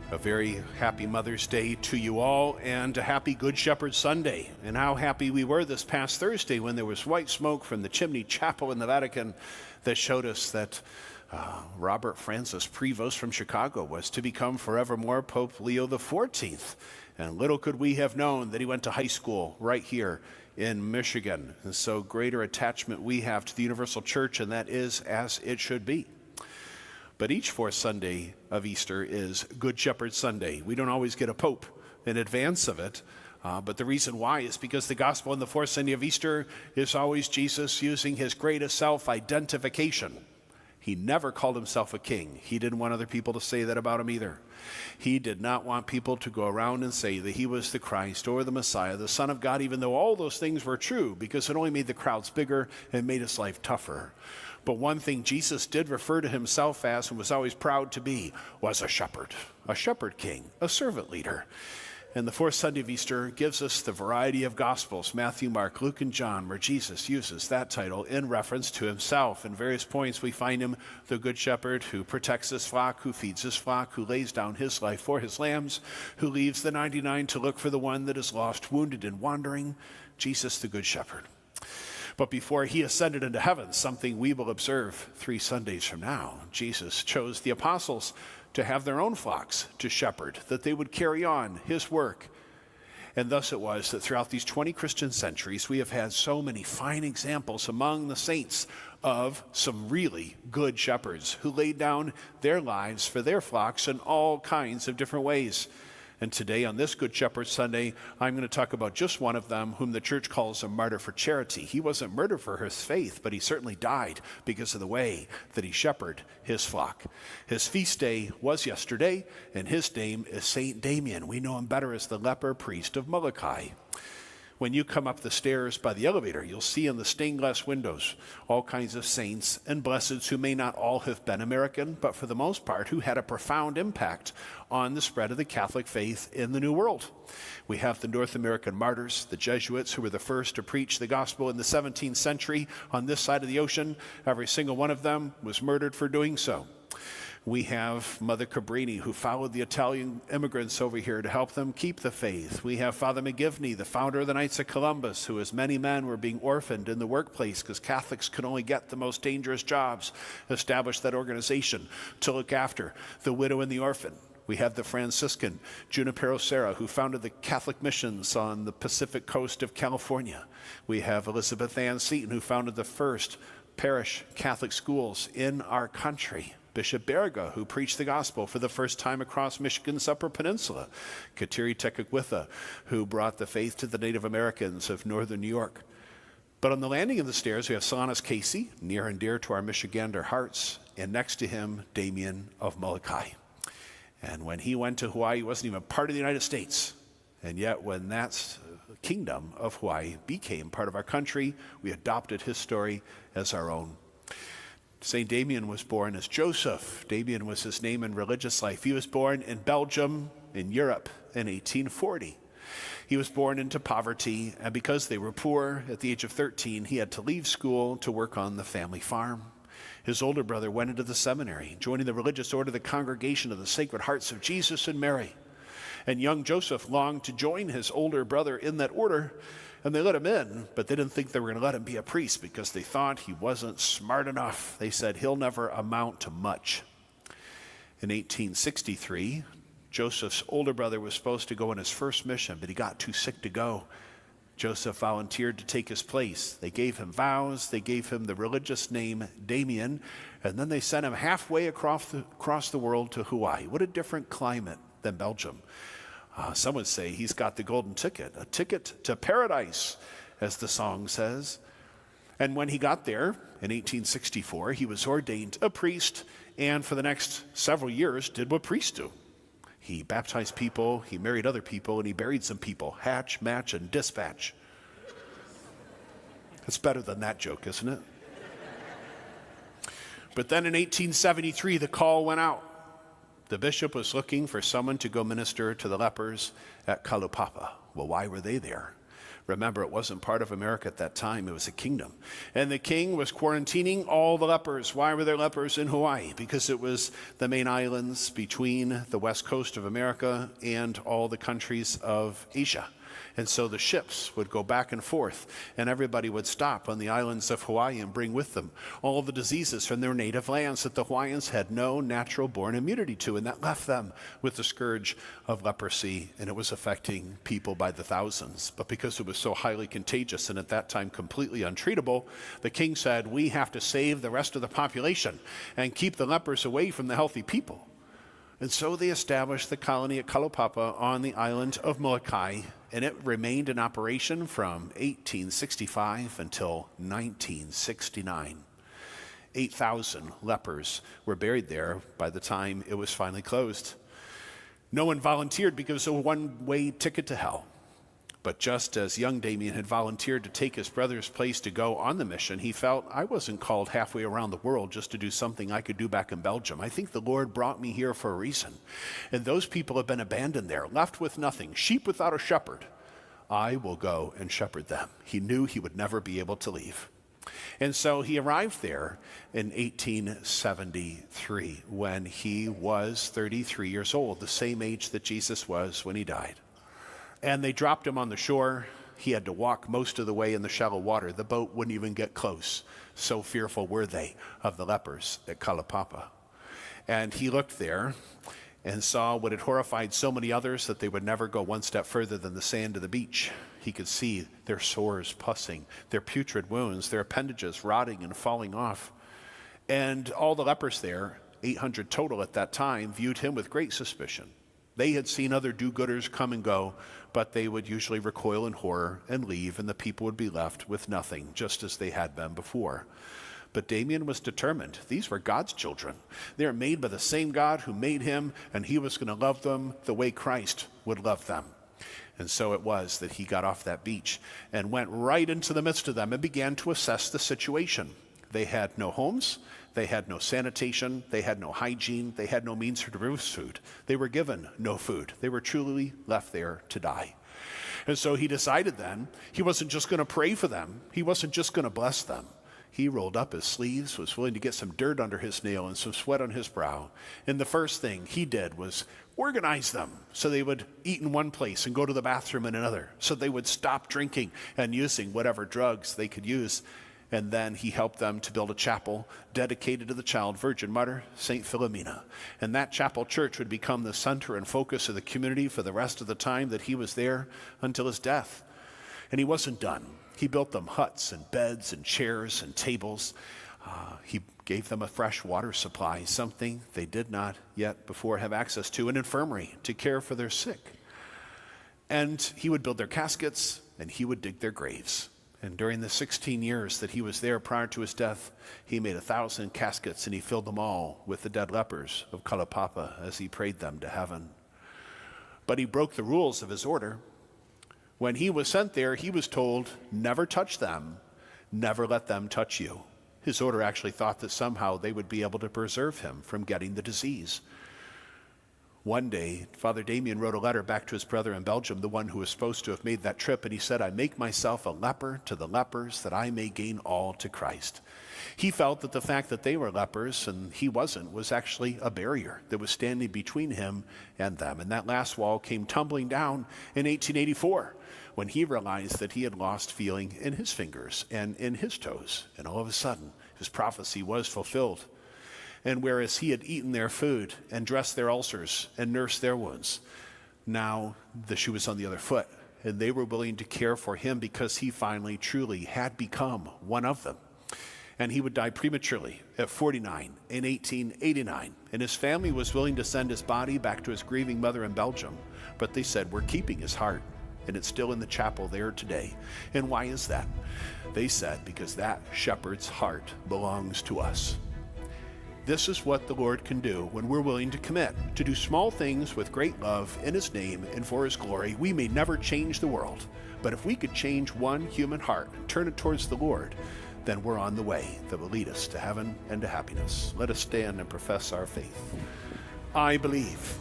A very happy Mother's Day to you all, and a happy Good Shepherd Sunday. And how happy we were this past Thursday when there was white smoke from the chimney chapel in the Vatican that showed us that Robert Francis Prevost from Chicago was to become forevermore Pope Leo XIV. And little could we have known that he went to high school right here in Michigan. And so greater attachment we have to the Universal Church, and that is as it should be. But each fourth Sunday of Easter is Good Shepherd Sunday. We don't always get a pope in advance of it, but the reason why is because the gospel on the fourth Sunday of Easter is always Jesus using his greatest self-identification. He never called himself a king. He didn't want other people to say that about him either. He did not want people to go around and say that he was the Christ or the Messiah, the Son of God, even though all those things were true, because it only made the crowds bigger and made his life tougher. But one thing Jesus did refer to himself as, and was always proud to be, was a shepherd king, a servant leader. And the fourth Sunday of Easter gives us the variety of Gospels, Matthew, Mark, Luke, and John, where Jesus uses that title in reference to himself. In various points we find him the Good Shepherd who protects his flock, who feeds his flock, who lays down his life for his lambs, who leaves the 99 to look for the one that is lost, wounded, and wandering. Jesus the Good Shepherd. But before he ascended into heaven, something we will observe 3 Sundays from now, Jesus chose the apostles to have their own flocks to shepherd, that they would carry on his work. And thus it was that throughout these 20 Christian centuries, we have had so many fine examples among the saints of some really good shepherds who laid down their lives for their flocks in all kinds of different ways. And today on this Good Shepherd Sunday, I'm going to talk about just one of them whom the church calls a martyr for charity. He wasn't murdered for his faith, but he certainly died because of the way that he shepherded his flock. His feast day was yesterday, and his name is Saint Damien. We know him better as the leper priest of Molokai. When you come up the stairs by the elevator, you'll see in the stained glass windows all kinds of saints and blesseds who may not all have been American, but for the most part who had a profound impact on the spread of the Catholic faith in the New World. We have the North American martyrs, the Jesuits, who were the first to preach the gospel in the 17th century on this side of the ocean. Every single one of them was murdered for doing so. We have Mother Cabrini, who followed the Italian immigrants over here to help them keep the faith. We have Father McGivney, the founder of the Knights of Columbus, who, as many men were being orphaned in the workplace because Catholics could only get the most dangerous jobs, established that organization to look after the widow and the orphan. We have the Franciscan Junipero Serra, who founded the Catholic missions on the Pacific coast of California. We have Elizabeth Ann Seton, who founded the first parish Catholic schools in our country. Bishop Berga, who preached the gospel for the first time across Michigan's Upper Peninsula. Kateri Tekakwitha, who brought the faith to the Native Americans of northern New York. But on the landing of the stairs, we have Solanus Casey, near and dear to our Michigander hearts, and next to him, Damien of Molokai. And when he went to Hawaii, he wasn't even part of the United States. And yet when that kingdom of Hawaii became part of our country, we adopted his story as our own. St. Damien was born as Joseph. Damien was his name in religious life. He was born in Belgium, in Europe, in 1840. He was born into poverty, and because they were poor, at the age of 13, he had to leave school to work on the family farm. His older brother went into the seminary, joining the religious order, the Congregation of the Sacred Hearts of Jesus and Mary. And young Joseph longed to join his older brother in that order, and they let him in, but they didn't think they were going to let him be a priest because they thought he wasn't smart enough. They said he'll never amount to much. In 1863, Joseph's older brother was supposed to go on his first mission, but he got too sick to go. Joseph volunteered to take his place. They gave him vows, they gave him the religious name Damien, and then they sent him halfway across the world to Hawaii. What a different climate than Belgium. Some would say he's got the golden ticket, a ticket to paradise, as the song says. And when he got there in 1864, he was ordained a priest, and for the next several years did what priests do. He baptized people, he married other people, and he buried some people. Hatch, match, and dispatch. It's better than that joke, isn't it? But then in 1873, the call went out. The bishop was looking for someone to go minister to the lepers at Kalaupapa. Well, why were they there? Remember, it wasn't part of America at that time. It was a kingdom. And the king was quarantining all the lepers. Why were there lepers in Hawaii? Because it was the main islands between the west coast of America and all the countries of Asia. And so the ships would go back and forth, and everybody would stop on the islands of Hawaii and bring with them all the diseases from their native lands that the Hawaiians had no natural-born immunity to, and that left them with the scourge of leprosy, and it was affecting people by the thousands. But because it was so highly contagious and at that time completely untreatable, the king said, we have to save the rest of the population and keep the lepers away from the healthy people. And so they established the colony at Kalaupapa on the island of Molokai, and it remained in operation from 1865 until 1969. 8,000 lepers were buried there by the time it was finally closed. No one volunteered because it was a one-way ticket to hell. But just as young Damien had volunteered to take his brother's place to go on the mission, he felt, I wasn't called halfway around the world just to do something I could do back in Belgium. I think the Lord brought me here for a reason. And those people have been abandoned there, left with nothing, sheep without a shepherd. I will go and shepherd them. He knew he would never be able to leave. And so he arrived there in 1873 when he was 33 years old, the same age that Jesus was when he died. And they dropped him on the shore. He had to walk most of the way in the shallow water. The boat wouldn't even get close. So fearful were they of the lepers at Kalaupapa. And he looked there and saw what had horrified so many others that they would never go one step further than the sand of the beach. He could see their sores pussing, their putrid wounds, their appendages rotting and falling off. And all the lepers there, 800 total at that time, viewed him with great suspicion. They had seen other do-gooders come and go, but they would usually recoil in horror and leave, and the people would be left with nothing, just as they had been before. But Damien was determined. These were God's children. They are made by the same God who made him, and he was going to love them the way Christ would love them. And so it was that he got off that beach and went right into the midst of them and began to assess the situation. They had no homes. They had no sanitation, they had no hygiene, they had no means to produce food. They were given no food. They were truly left there to die. And so he decided then, he wasn't just going to pray for them, he wasn't just going to bless them. He rolled up his sleeves, was willing to get some dirt under his nail and some sweat on his brow. And the first thing he did was organize them so they would eat in one place and go to the bathroom in another, so they would stop drinking and using whatever drugs they could use. And then he helped them to build a chapel dedicated to the child Virgin Mother, St. Philomena. And that chapel church would become the center and focus of the community for the rest of the time that he was there until his death. And he wasn't done. He built them huts and beds and chairs and tables. He gave them a fresh water supply, something they did not yet before have access to, an infirmary to care for their sick. And he would build their caskets and he would dig their graves. And during the 16 years that he was there prior to his death, he made 1,000 caskets and he filled them all with the dead lepers of Kalaupapa as he prayed them to heaven. But he broke the rules of his order. When he was sent there, he was told, never touch them, never let them touch you. His order actually thought that somehow they would be able to preserve him from getting the disease. One day, Father Damien wrote a letter back to his brother in Belgium, the one who was supposed to have made that trip, and he said, I make myself a leper to the lepers that I may gain all to Christ. He felt that the fact that they were lepers and he wasn't was actually a barrier that was standing between him and them. And that last wall came tumbling down in 1884 when he realized that he had lost feeling in his fingers and in his toes. And all of a sudden, his prophecy was fulfilled. And whereas he had eaten their food and dressed their ulcers and nursed their wounds, now the shoe was on the other foot. And they were willing to care for him because he finally, truly had become one of them. And he would die prematurely at 49 in 1889. And his family was willing to send his body back to his grieving mother in Belgium. But they said, we're keeping his heart. And it's still in the chapel there today. And why is that? They said, because that shepherd's heart belongs to us. This is what the Lord can do when we're willing to commit to do small things with great love in his name and for his glory. We may never change the world, but if we could change one human heart and turn it towards the Lord, then we're on the way that will lead us to heaven and to happiness. Let us stand and profess our faith. I believe.